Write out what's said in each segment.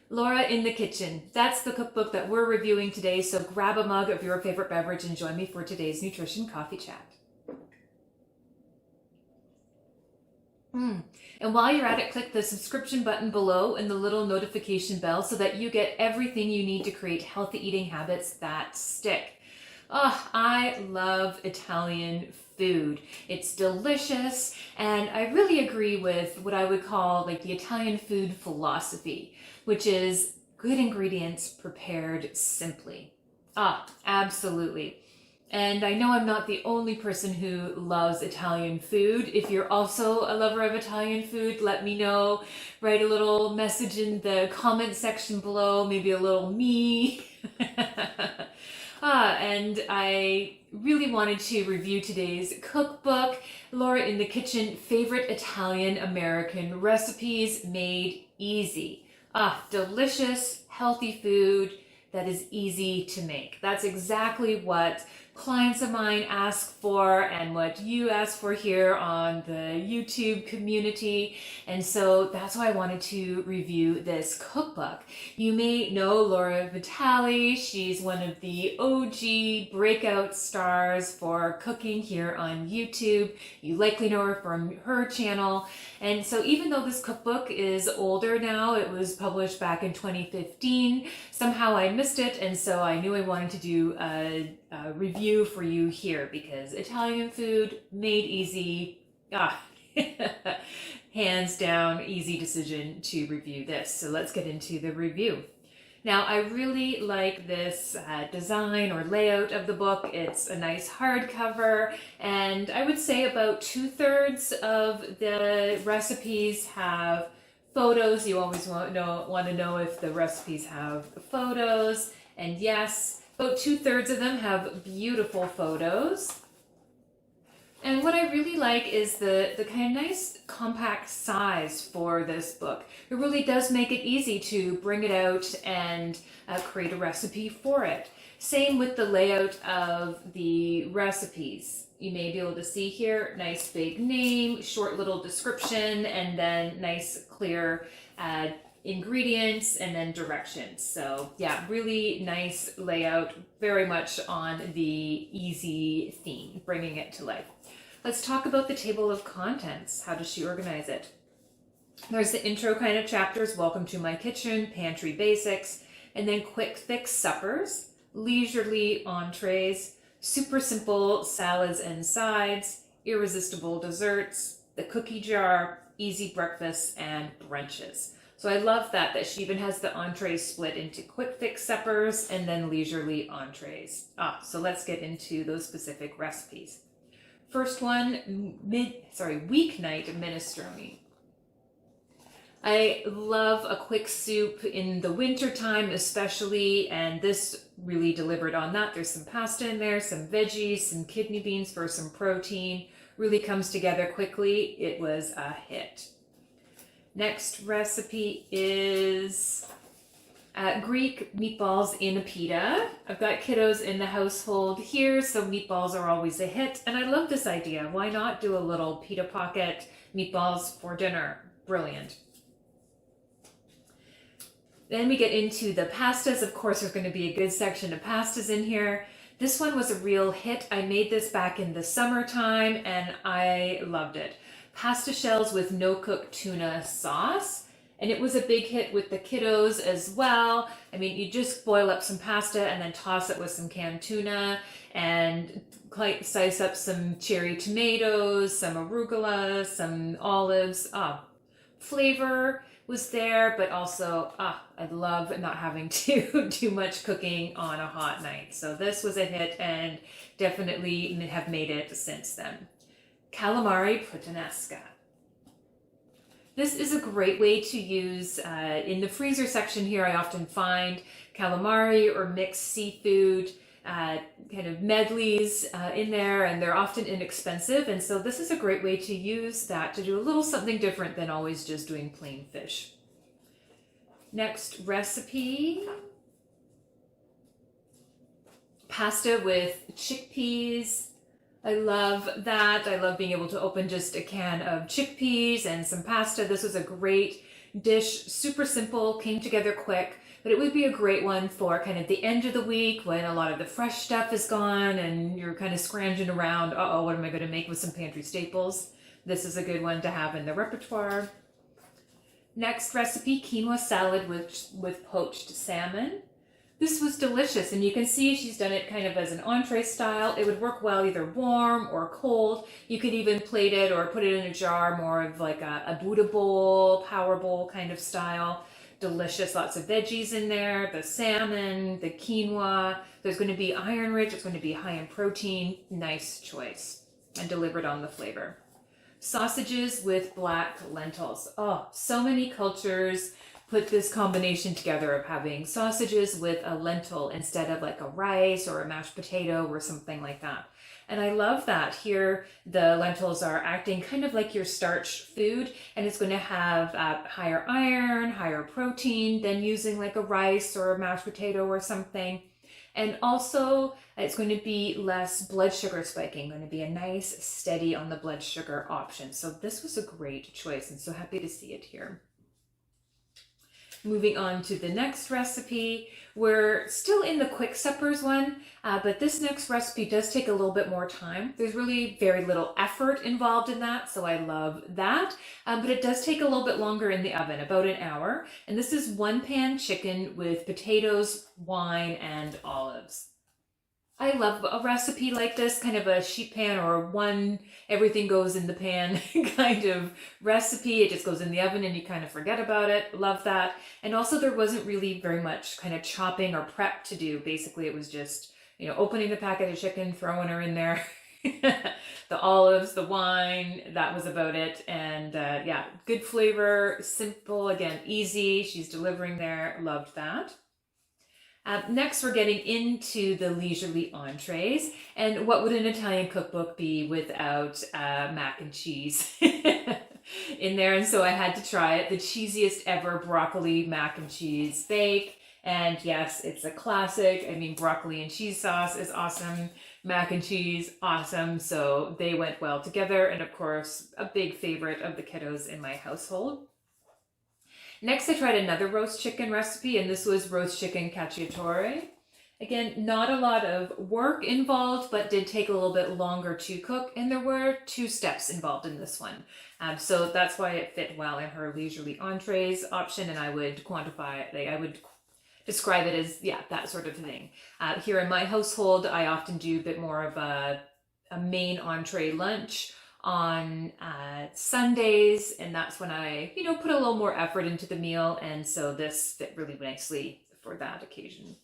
Laura in the Kitchen. That's the cookbook that we're reviewing today, so grab a mug of your favorite beverage and join me for today's nutrition coffee chat. And while you're at it, click the subscription button below and the little notification bell so that you get everything you need to create healthy eating habits that stick. Oh, I love Italian food. It's delicious, and I really agree with what I would call like the Italian food philosophy, which is good ingredients prepared simply. Absolutely. And I know I'm not the only person who loves Italian food. If you're also a lover of Italian food, let me know. Write a little message in the comment section below, maybe a little me. And I really wanted to review today's cookbook, Laura in the Kitchen, Favorite Italian American Recipes Made Easy. Delicious, healthy food that is easy to make. That's exactly what clients of mine ask for and what you ask for here on the YouTube community. And so that's why I wanted to review this cookbook. You may know Laura Vitale. She's one of the OG breakout stars for cooking here on YouTube. You likely know her from her channel. And so even though this cookbook is older now, it was published back in 2015, somehow I missed it, and so I knew I wanted to do a review for you here because Italian food made easy. Hands down, easy decision to review this. So let's get into the review. Now, I really like this design or layout of the book. It's a nice hardcover, and I would say about 2/3 of the recipes have photos. You always want to know if the recipes have photos, and yes, about 2/3 of them have beautiful photos. And what I really like is the kind of nice compact size for this book. It really does make it easy to bring it out and create a recipe for it. Same with the layout of the recipes. You may be able to see here, nice big name, short little description, and then nice clear ingredients and then directions. So yeah, really nice layout, very much on the easy theme, bringing it to life. Let's talk about the table of contents. How does she organize it? There's the intro kind of chapters, welcome to my kitchen, pantry basics, and then quick fix suppers, leisurely entrees, super simple salads and sides, irresistible desserts, the cookie jar, easy breakfasts, and brunches. So I love that she even has the entrees split into quick fix suppers and then leisurely entrees. So let's get into those specific recipes. First one, weeknight minestrone. I love a quick soup in the winter time especially, and this really delivered on that. There's some pasta in there, some veggies, some kidney beans for some protein. Really comes together quickly. It was a hit. Next recipe is Greek meatballs in a pita. I've got kiddos in the household here, so meatballs are always a hit. And I love this idea. Why not do a little pita pocket meatballs for dinner? Brilliant. Then we get into the pastas. Of course, there's going to be a good section of pastas in here. This one was a real hit. I made this back in the summertime and I loved it. Pasta shells with no-cook tuna sauce. And it was a big hit with the kiddos as well. I mean, you just boil up some pasta and then toss it with some canned tuna and slice up some cherry tomatoes, some arugula, some olives. Flavor was there, but also, I love not having to do much cooking on a hot night. So this was a hit and definitely have made it since then. Calamari puttanesca. This is a great way to use, in the freezer section here, I often find calamari or mixed seafood kind of medleys in there, and they're often inexpensive. And so this is a great way to use that to do a little something different than always just doing plain fish. Next recipe, pasta with chickpeas. I love that. I love being able to open just a can of chickpeas and some pasta. This was a great dish. Super simple, came together quick, but it would be a great one for kind of the end of the week when a lot of the fresh stuff is gone and you're kind of scrounging around. Uh-oh, what am I going to make with some pantry staples? This is a good one to have in the repertoire. Next recipe, quinoa salad with poached salmon. This was delicious, and you can see she's done it kind of as an entree style. It would work well either warm or cold. You could even plate it or put it in a jar, more of like a Buddha bowl, power bowl kind of style. Delicious, lots of veggies in there, the salmon, the quinoa. There's going to be iron rich, it's going to be high in protein. Nice choice, and delivered on the flavor. Sausages with black lentils. Oh, so many cultures put this combination together of having sausages with a lentil instead of like a rice or a mashed potato or something like that. And I love that. Here, the lentils are acting kind of like your starch food, and it's going to have higher iron, higher protein than using like a rice or a mashed potato or something. And also, it's going to be less blood sugar spiking, going to be a nice, steady on the blood sugar option. So this was a great choice, and so happy to see it here. Moving on to the next recipe. We're still in the quick suppers one, but this next recipe does take a little bit more time. There's really very little effort involved in that, so I love that. But it does take a little bit longer in the oven, about an hour. And this is one pan chicken with potatoes, wine, and olives. I love a recipe like this, kind of a sheet pan or one everything goes in the pan kind of recipe. It just goes in the oven and you kind of forget about it. Love that. And also there wasn't really very much kind of chopping or prep to do. Basically it was just, you know, opening the packet of chicken, throwing her in there. The olives, the wine, that was about it. And yeah, good flavor, simple, again, easy. She's delivering there. Loved that. Next, we're getting into the leisurely entrees. And what would an Italian cookbook be without mac and cheese in there? And so I had to try it. The cheesiest ever broccoli mac and cheese bake. And yes, it's a classic. I mean, broccoli and cheese sauce is awesome. Mac and cheese, awesome. So they went well together. And of course, a big favorite of the kiddos in my household. Next, I tried another roast chicken recipe, and this was roast chicken cacciatore. Again, not a lot of work involved, but did take a little bit longer to cook, and there were 2 steps involved in this one. So that's why it fit well in her leisurely entrees option, and I would quantify it, I would describe it as, yeah, that sort of thing. Here in my household, I often do a bit more of a main entree lunch on Sundays, and that's when I, you know, put a little more effort into the meal, and so this fit really nicely for that occasion.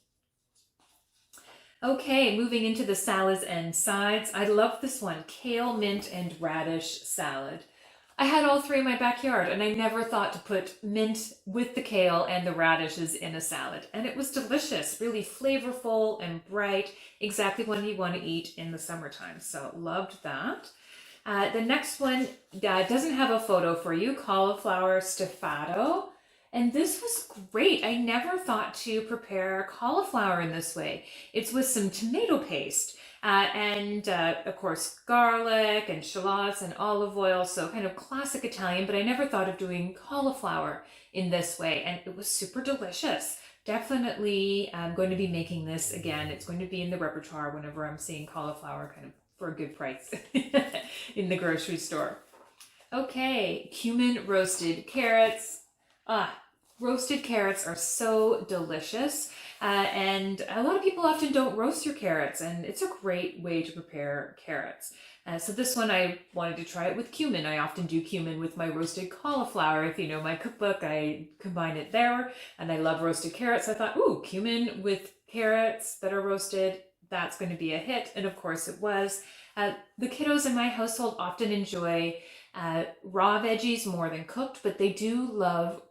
Okay, moving into the salads and sides. I love this one, kale, mint, and radish salad. I had all 3 in my backyard, and I never thought to put mint with the kale and the radishes in a salad, and it was delicious, really flavorful and bright, exactly what you want to eat in the summertime, so loved that. The next one doesn't have a photo for you, Cauliflower Stufato. And this was great. I never thought to prepare cauliflower in this way. It's with some tomato paste and of course garlic and shallots and olive oil. So kind of classic Italian, but I never thought of doing cauliflower in this way. And it was super delicious. Definitely going to be making this again. It's going to be in the repertoire whenever I'm seeing cauliflower kind of for a good price in the grocery store. Okay, cumin roasted carrots. Roasted carrots are so delicious. And a lot of people often don't roast your carrots, and it's a great way to prepare carrots. So this one I wanted to try it with cumin. I often do cumin with my roasted cauliflower. If you know my cookbook, I combine it there, and I love roasted carrots. I thought, ooh, cumin with carrots that are roasted, that's going to be a hit, and of course it was. The kiddos in my household often enjoy raw veggies more than cooked, but they do love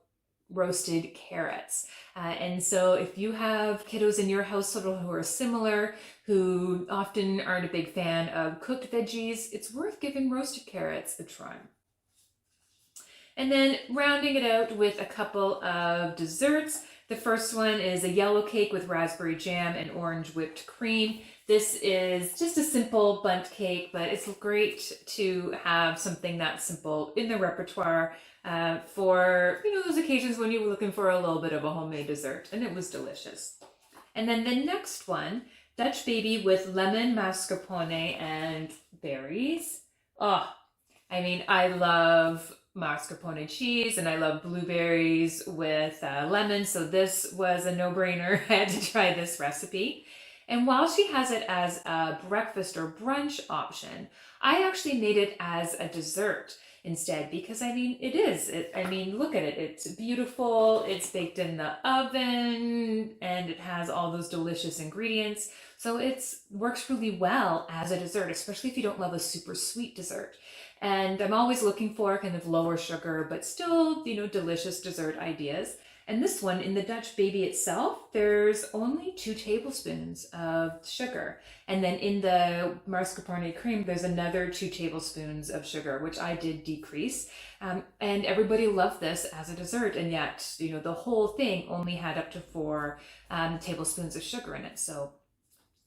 roasted carrots. And so if you have kiddos in your household who are similar, who often aren't a big fan of cooked veggies, it's worth giving roasted carrots a try. And then rounding it out with a couple of desserts. The first one is a yellow cake with raspberry jam and orange whipped cream. This is just a simple bundt cake, but it's great to have something that simple in the repertoire. for, those occasions when you were looking for a little bit of a homemade dessert, and it was delicious. And then the next one, Dutch baby with lemon, mascarpone, and berries. Oh, I mean, I love mascarpone cheese and I love blueberries with lemon, so this was a no-brainer. I had to try this recipe. And while she has it as a breakfast or brunch option, I actually made it as a dessert instead, because I mean, look at it. It's beautiful. It's baked in the oven and it has all those delicious ingredients. So it works really well as a dessert, especially if you don't love a super sweet dessert. And I'm always looking for kind of lower sugar, but still, delicious dessert ideas. And this one, in the Dutch baby itself, there's only 2 tablespoons of sugar. And then in the mascarpone cream, there's another 2 tablespoons of sugar, which I did decrease. And everybody loved this as a dessert. And yet, the whole thing only had up to 4 tablespoons of sugar in it. So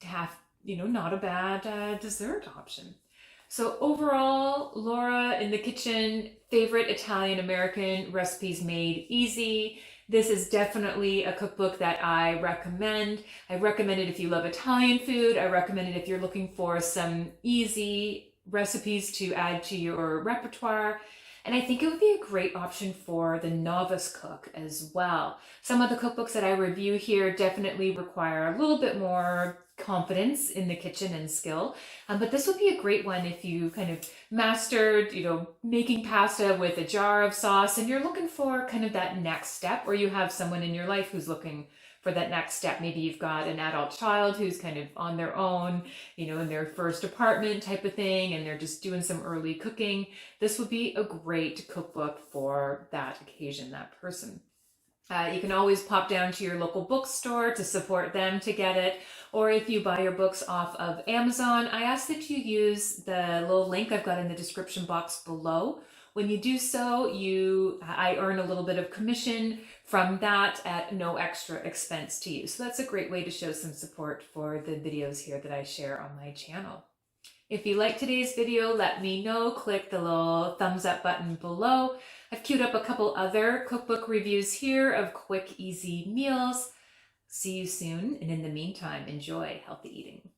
to have, not a bad dessert option. So overall, Laura in the kitchen, favorite Italian-American recipes made easy. This is definitely a cookbook that I recommend. I recommend it if you love Italian food. I recommend it if you're looking for some easy recipes to add to your repertoire. And I think it would be a great option for the novice cook as well. Some of the cookbooks that I review here definitely require a little bit more confidence in the kitchen and skill. But this would be a great one if you kind of mastered, making pasta with a jar of sauce and you're looking for kind of that next step, or you have someone in your life who's looking for that next step. Maybe you've got an adult child who's kind of on their own, in their first apartment type of thing, and they're just doing some early cooking. This would be a great cookbook for that occasion, that person. You can always pop down to your local bookstore to support them to get it. Or if you buy your books off of Amazon, I ask that you use the little link I've got in the description box below. When you do so, I earn a little bit of commission from that at no extra expense to you. So that's a great way to show some support for the videos here that I share on my channel. If you like today's video, let me know. Click the little thumbs up button below. I've queued up a couple other cookbook reviews here of quick, easy meals. See you soon, and in the meantime, enjoy healthy eating.